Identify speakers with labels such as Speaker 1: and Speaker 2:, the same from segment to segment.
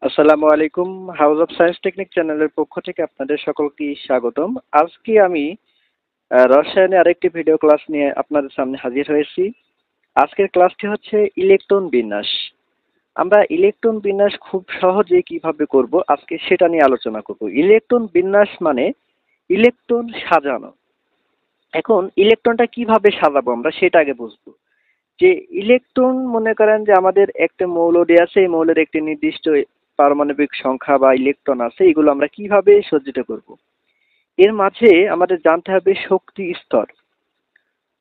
Speaker 1: আসসালামু আলাইকুম। House of science technique চ্যানেলের পক্ষ থেকে আপনাদের সকলকে স্বাগতম। আজকে আমি রসায়নে আরেকটি ভিডিও ক্লাস নিয়ে আপনাদের সামনে হাজির হয়েছি। আজকের ক্লাসটি হচ্ছে ইলেকট্রন বিন্যাস। আমরা ইলেকট্রন বিন্যাস খুব সহজে কিভাবে করব আজকে সেটা নিয়ে আলোচনা করব। ইলেকট্রন বিন্যাস মানে ইলেকট্রন সাজানো। এখন ইলেকট্রনটা কিভাবে সাজাবো আমরা সেটা আগে বুঝবো। যে ইলেকট্রন মনে করেন যে আমাদের একটা মৌল দেয়া আছে, এই মৌলের একটি নির্দিষ্ট পারমাণবিক সংখ্যা বা ইলেকট্রন আছে, এগুলো আমরা কিভাবে সজ্জিত করব। এর মাঝে আমাদের জানতে হবে শক্তি স্তর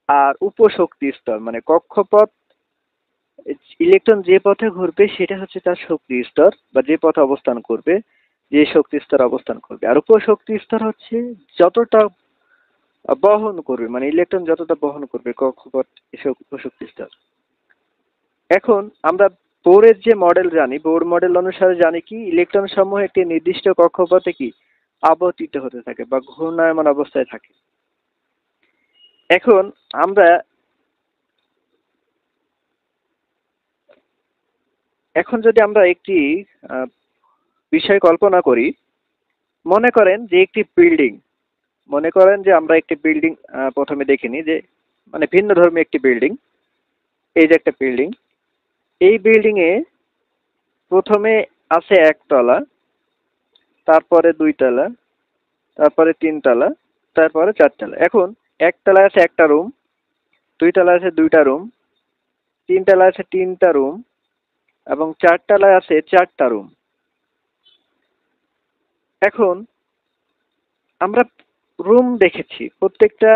Speaker 1: আর উপশক্তি স্তর, মানে কক্ষপথ। ইলেকট্রন যে পথে ঘুরবে সেটা হচ্ছে তার শক্তি স্তর, বা যে পথে অবস্থান করবে, যে শক্তি স্তর অবস্থান করবে। আর উপশক্তি স্তর হচ্ছে যতটা বহন করবে, মানে ইলেকট্রন যতটা বহন করবে কক্ষপথ, এসব উপশক্তি স্তর। এখন আমরা বোরের যে মডেল জানি, বোর মডেল অনুসারে জানি কি ইলেকট্রন সমূহ একটি নির্দিষ্ট কক্ষপথে কি আবর্তিত হতে থাকে বা ঘূর্ণায়মান অবস্থায় থাকে। এখন আমরা যদি আমরা একটি বিষয় কল্পনা করি, মনে করেন যে একটি বিল্ডিং, মনে করেন যে আমরা একটি বিল্ডিং প্রথমে দেখিনি, যে মানে ভিন্ন ধর্মী একটি বিল্ডিং। এই যে একটা বিল্ডিং, এই বিল্ডিং এ প্রথমে আছে একতলা, তারপরে দুইতলা, তারপরে তিনতলা, তারপরে চারতলা। এখন একতলায় আছে একটা রুম, দুইতলায় আছে দুইটা রুম, তিনতলায় আছে তিনটা রুম, এবং চারতলায় আছে চারটা রুম। এখন আমরা রুম দেখেছি, প্রত্যেকটা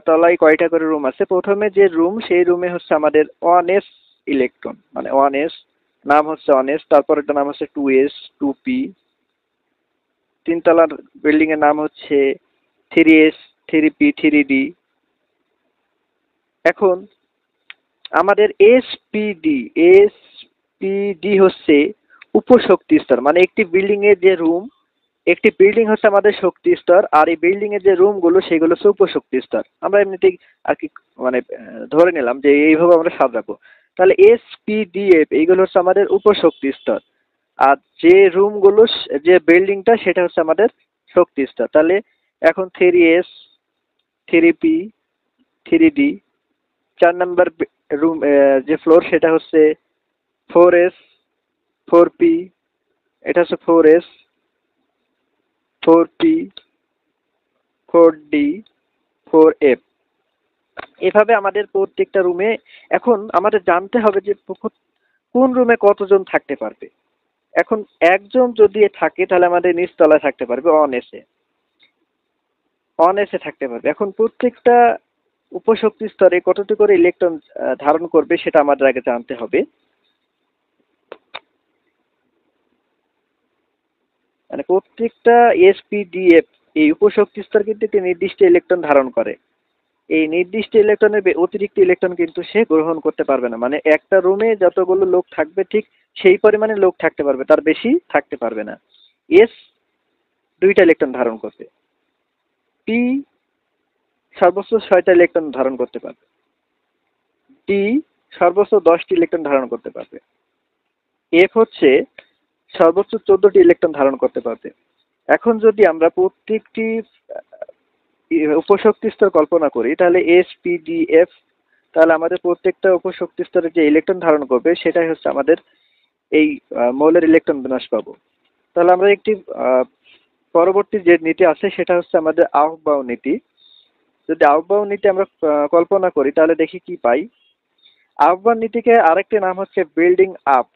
Speaker 1: তলায় কয়টা করে রুম আছে। প্রথমে যে রুম, সেই রুমে হচ্ছে আমাদের 1s ইলেকট্রন, মানে 1s, নাম হচ্ছে 1s। তারপরে নাম হচ্ছে 2s, 2p। তিনতলার বিল্ডিং এর নাম হচ্ছে 3s, 3p, 3d। এখন আমাদের এসপিডি হচ্ছে উপশক্তি স্তর, মানে একটি বিল্ডিং এর যে রুম, একটি বিল্ডিং হচ্ছে আমাদের শক্তি স্তর, আর এই বিল্ডিং এর যে রুম গুলো সেগুলো হচ্ছে উপশক্তি স্তর। আমরা এমনিতেই আর কি মানে ধরে নিলাম যে এইভাবে আমরা সাজাবো। তাহলে এসপিডিএফ এইগুলো হচ্ছে আমাদের উপশক্তি স্তর, আর যে রুম গুলো, যে বিল্ডিংটা, সেটা হচ্ছে আমাদের শক্তি স্তর। তাহলে এখন 3s, 3p, 3d। 4 নম্বর রুম, যে ফ্লোর, সেটা হচ্ছে 4s, 4p, এটা হচ্ছে 4s, 4p, 4d, 4f। এভাবে আমাদের প্রত্যেকটা রুমে, এখন আমাদের জানতে হবে যে কোন রুমে কতজন থাকতে পারবে। এখন একজন যদি থাকে তাহলে আমাদের নিচতলায় থাকতে পারবে 1s এ থাকতে পারবে। এখন প্রত্যেকটা উপশক্তি স্তরে কতটি করে ইলেকট্রন ধারণ করবে সেটা আমাদের আগে জানতে হবে। মানে প্রত্যেকটা এসপিডিএফ, এই উপশক্তি স্তর কিন্তু একটি নির্দিষ্ট ইলেকট্রন ধারণ করে। এই নির্দিষ্ট ইলেকট্রনের অতিরিক্ত ইলেকট্রন কিন্তু সে গ্রহণ করতে পারবে না। মানে একটা রুমে যতগুলো লোক থাকবে ঠিক সেই পরিমাণে লোক থাকতে পারবে, তার বেশি থাকতে পারবে না। এস 2টা ইলেকট্রন ধারণ করবে, পি সর্বোচ্চ 6টা ইলেকট্রন ধারণ করতে পারবে, ডি সর্বোচ্চ 10টি ইলেকট্রন ধারণ করতে পারবে, এফ হচ্ছে সর্বোচ্চ 14টি ইলেকট্রন ধারণ করতে পারবে। এখন যদি আমরা প্রত্যেকটি উপশক্তি স্তর কল্পনা করি, তাহলে এসপিডিএফ, তাহলে আমাদের প্রত্যেকটা উপশক্তি স্তরে যে ইলেকট্রন ধারণ করবে সেটাই হচ্ছে আমাদের এই মৌলের ইলেকট্রন বিন্যাস পাবো। তাহলে আমরা একটি পরবর্তী যে নীতি আছে সেটা হচ্ছে আমাদের আহবাও নীতি। যদি আহবাও নীতি আমরা কল্পনা করি তাহলে দেখি কি পাই। আহ্বান নীতিকে আরেকটি নাম হচ্ছে বিল্ডিং আপ।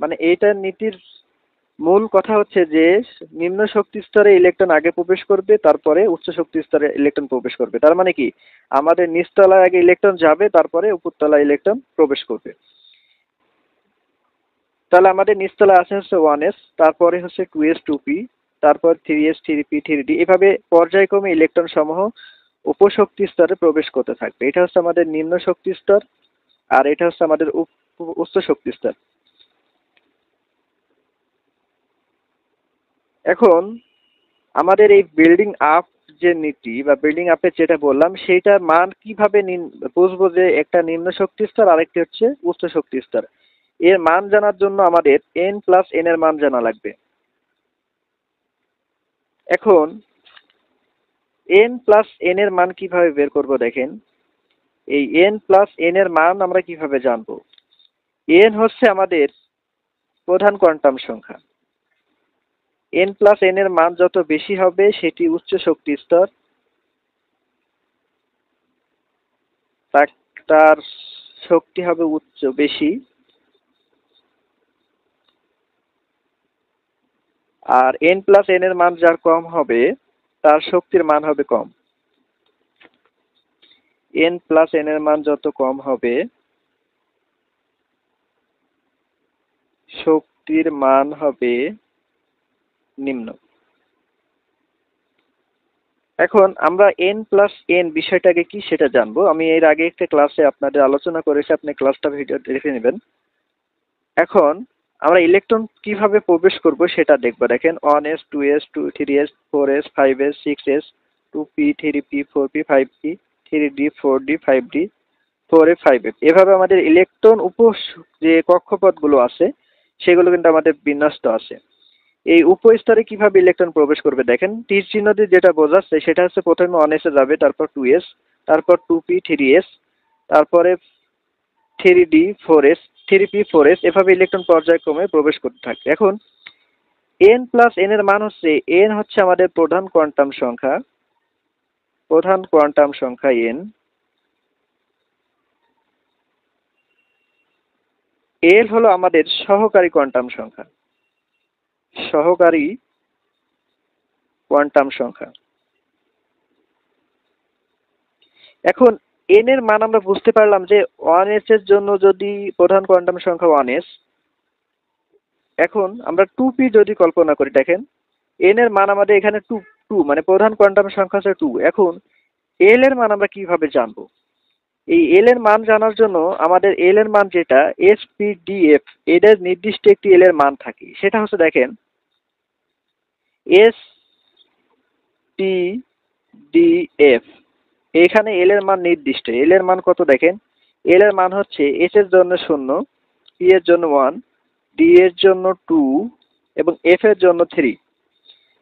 Speaker 1: মানে এইটার নীতির মূল কথা হচ্ছে যে নিম্ন শক্তি স্তরে ইলেকট্রন আগে প্রবেশ করবে, তারপরে উচ্চ শক্তি স্তরে ইলেকট্রন প্রবেশ করবে। তার মানে কি আমাদের নিচতলায় আগে ইলেকট্রন যাবে, তারপরে উপরতলায় ইলেকট্রন প্রবেশ করবে। তাহলে আমাদের নিচতলায় আছে হচ্ছে 1s, তারপরে হচ্ছে 2s, 2p, তারপর 3s, 3p, 3d। এভাবে পর্যায়ক্রমে ইলেকট্রন সমূহ উপশক্তি স্তরে প্রবেশ করতে থাকবে। এটা হচ্ছে আমাদের নিম্ন শক্তি স্তর, আর এটা হচ্ছে আমাদের উচ্চ শক্তি স্তর। এখন আমাদের এই বিল্ডিং আপ যে নীতি বা বিল্ডিং আপের যেটা বললাম, সেইটার মান কিভাবে বুঝবো যে একটা নিম্ন শক্তি স্তর আর একটি হচ্ছে উচ্চ শক্তি স্তর। এর মান জানার জন্য আমাদের n প্লাস n এর মান জানা লাগবে। এখন n প্লাস n এর মান কিভাবে বের করব দেখেন। এই n প্লাস n এর মান আমরা কিভাবে জানবো? n হচ্ছে আমাদের প্রধান কোয়ান্টাম সংখ্যা। n প্লাস n এর মান যত বেশি হবে সেটি উচ্চ শক্তি স্তর, তার শক্তি হবে বেশি। আর n প্লাস n এর মান যার কম হবে তার শক্তির মান হবে কম। n প্লাস n এর মান যত কম হবে শক্তির মান হবে নিম্ন। এখন আমরা n প্লাস n বিষয়টাকে কি সেটা জানবো। আমি এর আগে একটা ক্লাসে আপনাদের আলোচনা করেছি, আপনি ক্লাসটা ভিডিও দেখে নেবেন। এখন আমরা ইলেকট্রন কিভাবে প্রবেশ করব সেটা দেখবো। দেখেন 1s 2s 3s 4s 5s 6s 2p 3p 4p 5p 3d 4d 5d 4f 5f এভাবে আমাদের ইলেকট্রন যে কক্ষপথগুলো আছে সেগুলো কিন্তু আমাদের বিন্যস্ত আছে। এই উপস্তরে কিভাবে ইলেকট্রন প্রবেশ করবে দেখেন, তীর চিহ্ন দিয়ে যেটা বোঝাচ্ছে সেটা হচ্ছে প্রথমে 1s এ যাবে, তারপর 2s, তারপর 2p 3s, তারপরে 3d 4s 3p 4s এভাবে ইলেকট্রন পর্যায়ক্রমে প্রবেশ করতে থাকে। এখন n প্লাস n এর মান হচ্ছে, n হচ্ছে আমাদের প্রধান কোয়ান্টাম সংখ্যা n, l হলো আমাদের সহকারী কোয়ান্টাম সংখ্যা। এখন n এর মান আমরা বুঝতে পারলাম যে 1s এর জন্য যদি প্রধান কোয়ান্টাম সংখ্যা 1s, এখন আমরা 2p যদি কল্পনা করি, দেখেন n এর মান আমাদের এখানে 2 মানে প্রধান কোয়ান্টাম সংখ্যা হচ্ছে 2। এখন l এর মান আমরা কিভাবে জানবো? এই l এর মান জানার জন্য আমাদের l এর মান যেটা SPDF, এদের নির্দিষ্ট একটি l এর মান থাকে, সেটা হচ্ছে দেখেন SPDF। এখানে l এর মান নির্দিষ্ট। l এর মান কত দেখেন, l এর মান হচ্ছে s এর জন্য 0, p এর জন্য 1, d এর জন্য 2 এবং f এর জন্য 3।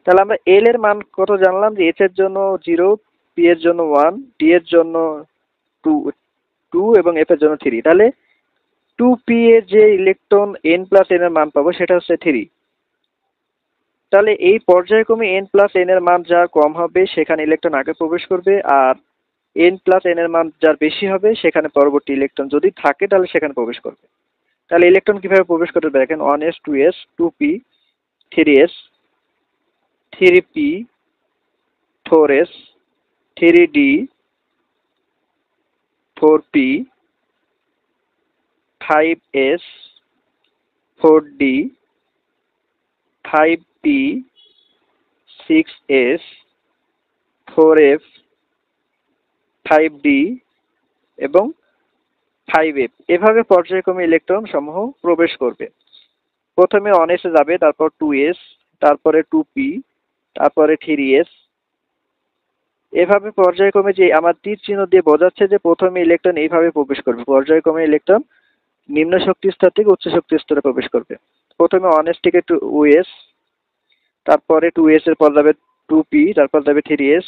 Speaker 1: তাহলে আমরা l এর মান কত জানলাম যে s এর জন্য 0, p এর জন্য 1, d এর জন্য 2 এবং f এর জন্য 3। তাহলে 2p এর যে ইলেকট্রন n প্লাস n এর মান পাবো সেটা হচ্ছে 3। তাহলে এই পর্যায়ক্রমে n প্লাস n এর মান যার কম হবে সেখানে ইলেকট্রন আগে প্রবেশ করবে, আর n প্লাস n এর মান যার বেশি হবে সেখানে পরবর্তী ইলেকট্রন যদি থাকে তাহলে সেখানে প্রবেশ করবে। তাহলে ইলেকট্রন কিভাবে প্রবেশ করবে দেখেন, 1s 2s 2p 3s 3p 4s 3d 4p 5s 4d 5p 6s 4f 5d এবং 5f এভাবে পর্যায়ক্রমে ইলেকট্রন সমূহ প্রবেশ করবে। প্রথমে 1s এ যাবে, তারপর 2s, তারপরে 2p, তারপরে 3s। এভাবে পর্যায়ক্রমে যে আমার তীর চিহ্ন দিয়ে বোঝাচ্ছে যে প্রথমে ইলেকট্রন এইভাবে প্রবেশ করবে। পর্যায়ক্রমে ইলেকট্রন নিম্ন শক্তি স্তর থেকে উচ্চ শক্তি স্তরে প্রবেশ করবে। প্রথমে 1s থেকে 2s, তারপরে 2s এর পর যাবে 2p, তারপর যাবে 3s,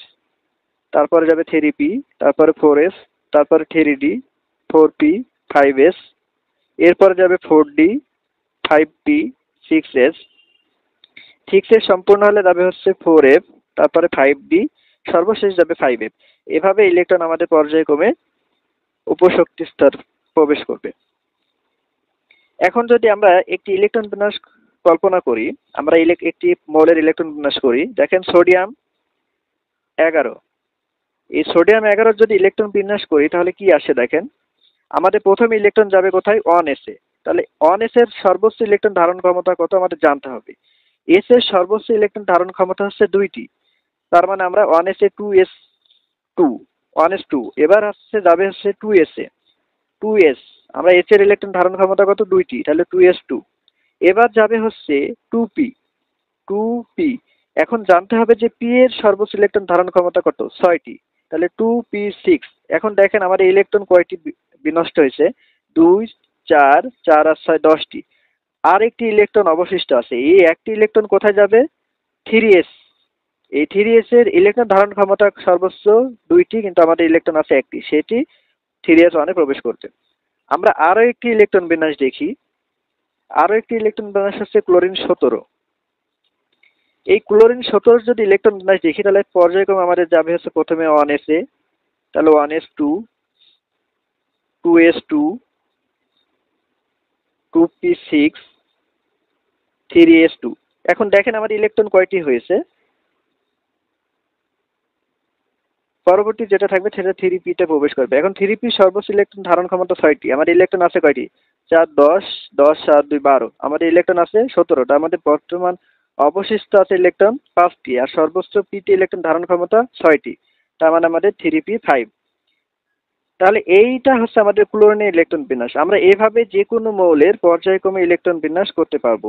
Speaker 1: তারপরে যাবে 3p, তারপরে 4s, তারপরে 3d 4p 5s, এরপরে যাবে 4d 5p 6s, 6s সম্পূর্ণ হলে যাবে হচ্ছে 4f, তারপরে 5d, সর্বশেষ যাবে 5f। এভাবে ইলেকট্রন আমাদের পর্যায়ক্রমে উপশক্তি স্তর প্রবেশ করবে। এখন যদি আমরা একটি ইলেকট্রন বিন্যাস কল্পনা করি, আমরা একটি মৌলের ইলেকট্রন বিন্যাস করি। দেখেন সোডিয়াম 11, এই সোডিয়াম 11 যদি ইলেকট্রন বিন্যাস করি তাহলে কি আসে দেখেন, আমাদের প্রথম ইলেকট্রন যাবে কোথায়, 1s এ। তাহলে 1s এর সর্বোচ্চ ইলেকট্রন ধারণ ক্ষমতা কত আমাদের জানতে হবে। s এর সর্বোচ্চ ইলেকট্রন ধারণ ক্ষমতা হচ্ছে 2টি, তার মানে আমরা 1s এ 1s 2, এবার যাবে হচ্ছে 2s এ 2s, আমরা s এর ইলেকট্রন ধারণ ক্ষমতা কত, 2টি, তাহলে 2s 2। এবার যাবে হচ্ছে 2p। এখন জানতে হবে যে p এর সর্বোচ্চ ইলেকট্রন ধারণ ক্ষমতা কত, 6টি, তাহলে 2p 6। এখন দেখেন আমাদের ইলেকট্রন কয়টি বিনষ্ট হয়েছে, 2 4 4 আর 6 10টি। আর একটি ইলেকট্রন অবশিষ্ট আছে। এই একটি ইলেকট্রন কোথায় যাবে? 3s। এই 3s এর ইলেকট্রন ধারণ ক্ষমতা সর্বোচ্চ 2টি, কিন্তু আমাদের ইলেকট্রন আছে একটি, সেটি 3s1 এ প্রবেশ করবে। আমরা আরো একটি ইলেকট্রন বিন্যাস দেখি। আরো একটি ইলেকট্রন বিন্যাস হচ্ছে ক্লোরিন 17। এই ক্লোরিন 17 যদি ইলেকট্রন বিন্যাস দেখি, তাহলে পর্যায়ক্রমে আমাদের যাবে হচ্ছে প্রথমে 1sa, তাহলে 1s2, 2s2, 2p6, 3s2। এখন দেখেন আমাদের ইলেকট্রন কয়টি হয়েছে। পরবর্তী যেটা থাকবে সেটা 3p তে প্রবেশ করবে। এখন 3p সর্বোচ্চ ইলেকট্রন ধারণ ক্ষমতা 6টি। আমাদের ইলেকট্রন আছে কয়টি? 4 10, 10 7 2 12। আমাদের ইলেকট্রন আছে 17টা। আমাদের বর্তমান অবশিষ্ট আছে ইলেকট্রন 5টি, আর সর্বোচ্চ p ইলেকট্রন ধারণ ক্ষমতা 6টি। তার মানে আমাদের 3p5। তাহলে এইটা হচ্ছে আমাদের ক্লোরিনের ইলেকট্রন বিন্যাস। আমরা এভাবে যে কোনো মৌলের পর্যায়ক্রমে ইলেকট্রন বিন্যাস করতে পারবো।